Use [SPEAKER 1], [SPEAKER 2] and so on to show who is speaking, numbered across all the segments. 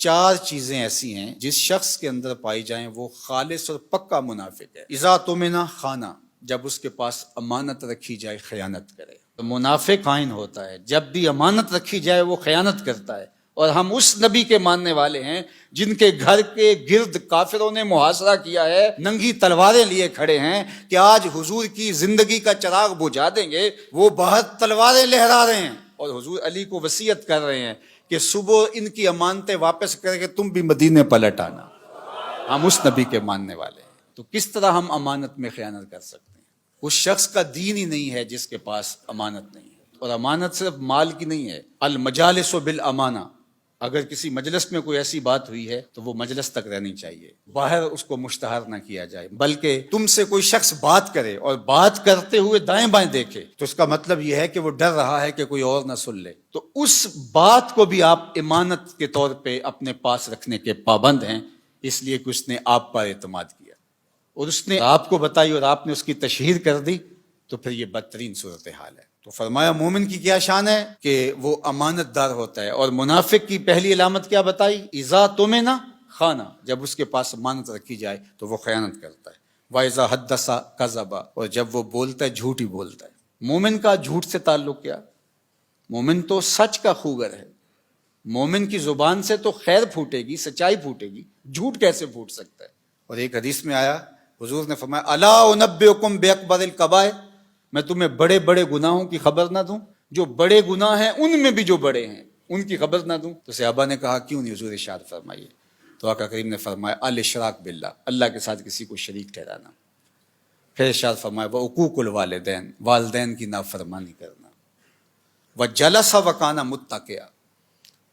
[SPEAKER 1] چار چیزیں ایسی ہیں جس شخص کے اندر پائی جائیں وہ خالص اور پکا منافق ہے۔ اذا تمنا خانہ، جب اس کے پاس امانت رکھی جائے خیانت کرے۔ تو منافق خائن ہوتا ہے، جب بھی امانت رکھی جائے وہ خیانت کرتا ہے۔ اور ہم اس نبی کے ماننے والے ہیں جن کے گھر کے گرد کافروں نے محاصرہ کیا ہے، ننگی تلواریں لیے کھڑے ہیں کہ آج حضور کی زندگی کا چراغ بجھا دیں گے۔ وہ باہر تلواریں لہرا رہے ہیں اور حضور علی کو وصیت کر رہے ہیں کہ صبح ان کی امانتیں واپس کر کے تم بھی مدینے پلٹ آنا۔ ہم اس نبی کے ماننے والے ہیں، تو کس طرح ہم امانت میں خیانت کر سکتے ہیں؟ اس شخص کا دین ہی نہیں ہے جس کے پاس امانت نہیں ہے۔ اور امانت صرف مال کی نہیں ہے، المجالس بالامانہ۔ اگر کسی مجلس میں کوئی ایسی بات ہوئی ہے تو وہ مجلس تک رہنی چاہیے، باہر اس کو مشتہر نہ کیا جائے، بلکہ تم سے کوئی شخص بات کرے اور بات کرتے ہوئے دائیں بائیں دیکھے تو اس کا مطلب یہ ہے کہ وہ ڈر رہا ہے کہ کوئی اور نہ سن لے، تو اس بات کو بھی آپ امانت کے طور پہ اپنے پاس رکھنے کے پابند ہیں، اس لیے کہ اس نے آپ پر اعتماد کیا اور اس نے آپ کو بتائی اور آپ نے اس کی تشہیر کر دی، تو پھر یہ بدترین صورتحال ہے۔ تو فرمایا مومن کی کیا شان ہے کہ وہ امانت دار ہوتا ہے، اور منافق کی پہلی علامت کیا بتائی؟ اذا تمنا خانہ، جب اس کے پاس امانت رکھی جائے تو وہ خیانت کرتا ہے۔ واذا حدث کذب، اور جب وہ بولتا ہے جھوٹ ہی بولتا ہے۔ مومن کا جھوٹ سے تعلق کیا؟ مومن تو سچ کا خوگر ہے، مومن کی زبان سے تو خیر پھوٹے گی، سچائی پھوٹے گی، جھوٹ کیسے پھوٹ سکتا ہے؟ اور ایک حدیث میں آیا، حضور نے فرمایا الا انبئکم باکبر الکبائر، میں تمہیں بڑے بڑے گناہوں کی خبر نہ دوں؟ جو بڑے گناہ ہیں ان میں بھی جو بڑے ہیں ان کی خبر نہ دوں؟ تو صحابہ نے کہا کیوں نہیں حضور، ارشاد فرمائیے۔ تو آقا کریم نے فرمایا الاشراک باللہ، اللہ کے ساتھ کسی کو شریک ٹھہرانا۔ پھر ارشاد فرمایا وعقوق الوالدین، والدین کی نافرمانی کرنا، وجلس وکانا متکئا۔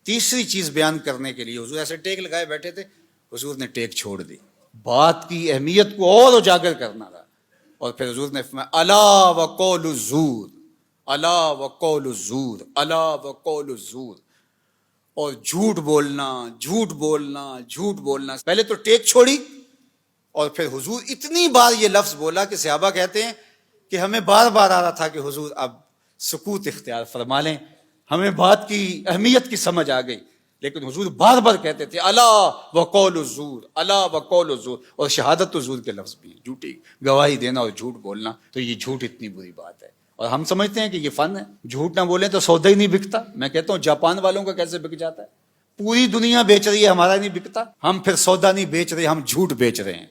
[SPEAKER 1] تیسری چیز بیان کرنے کے لیے حضور ایسے ٹیک لگائے بیٹھے تھے، حضور نے ٹیک چھوڑ دی، بات کی اہمیت کو اور اجاگر کرنا تھا۔ اور پھر حضور نے فرمایا الا وقول الزور، الا وقول الزور، الا وقول الزور، اور جھوٹ بولنا، جھوٹ بولنا، جھوٹ بولنا۔ پہلے تو ٹیک چھوڑی اور پھر حضور اتنی بار یہ لفظ بولا کہ صحابہ کہتے ہیں کہ ہمیں بار بار آ رہا تھا کہ حضور اب سکوت اختیار فرما لیں، ہمیں بات کی اہمیت کی سمجھ آ گئی، لیکن حضور بار بار کہتے تھے الا وقول الزور، الا وقول الزور۔ اور شہادت الزور کے لفظ بھی ہیں، جھوٹی گواہی دینا اور جھوٹ بولنا، تو یہ جھوٹ اتنی بری بات ہے۔ اور ہم سمجھتے ہیں کہ یہ فن ہے، جھوٹ نہ بولیں تو سودا ہی نہیں بکتا۔ میں کہتا ہوں جاپان والوں کا کیسے بک جاتا ہے؟ پوری دنیا بیچ رہی ہے، ہمارا نہیں بکتا۔ ہم پھر سودا نہیں بیچ رہے، ہم جھوٹ بیچ رہے ہیں،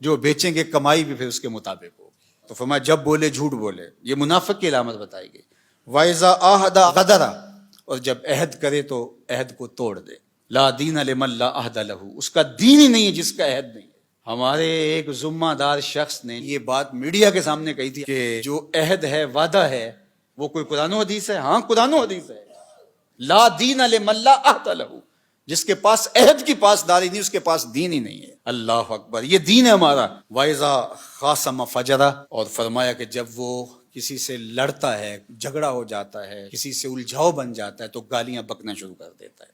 [SPEAKER 1] جو بیچیں گے کمائی بھی پھر اس کے مطابق ہو۔ تو فرمایا جب بولے جھوٹ بولے، یہ منافق کی علامت بتائی گئی۔ وَإِذَا عَاهَدَ غَدَرَ، اور جب عہد کرے تو عہد کو توڑ دے۔ لا دین لمن لا عہد لہ، اس کا دین ہی نہیں ہے جس کا عہد نہیں ہے۔ ہمارے ایک ذمہ دار شخص نے یہ بات میڈیا کے سامنے کہی تھی کہ جو عہد ہے، وعدہ ہے، وہ کوئی قرآن و حدیث ہے؟ ہاں قرآن و حدیث ہے۔ لا دین لمن لا عہد لہ، جس کے پاس عہد کی پاسداری نہیں، اس کے پاس دین ہی نہیں ہے۔ اللہ اکبر، یہ دین ہے ہمارا۔ وَإِذَا خَاصَمَ فَجَرَ، اور فرمایا کہ جب وہ کسی سے لڑتا ہے، جھگڑا ہو جاتا ہے، کسی سے الجھاؤ بن جاتا ہے تو گالیاں بکنا شروع کر دیتا ہے۔